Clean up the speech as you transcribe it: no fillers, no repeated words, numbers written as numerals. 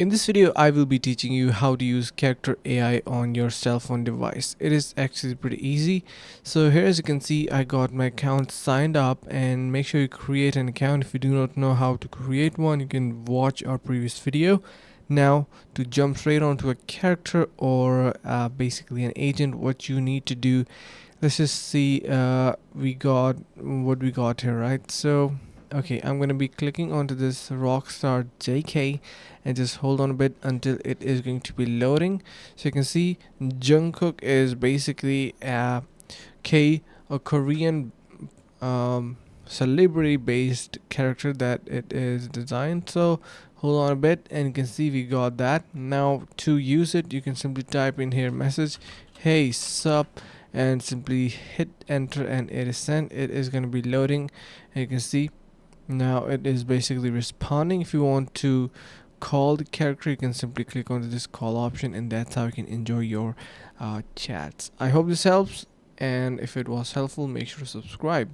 In this video, I will be teaching you how to use Character AI on your cell phone device. It is actually pretty easy. So here, as you can see, I got my account signed up, and make sure you create an account. If you do not know how to create one, you can watch our previous video. Now, to jump straight onto a character or basically an agent, what you need to do, let's just see we got what we got here, right? So okay, I'm gonna be clicking onto this Rockstar JK and just hold on a bit until it is going to be loading. So you can see Jungkook is basically a Korean celebrity based character that it is designed. So hold on a bit and you can see we got that. Now to use it, you can simply type in here message, hey sup, and simply hit enter and it is sent. It is going to be loading and you can see now it is basically responding. If you want to call the character, you can simply click onto this call option, and that's how you can enjoy your chats. I hope this helps, and if it was helpful, make sure to subscribe.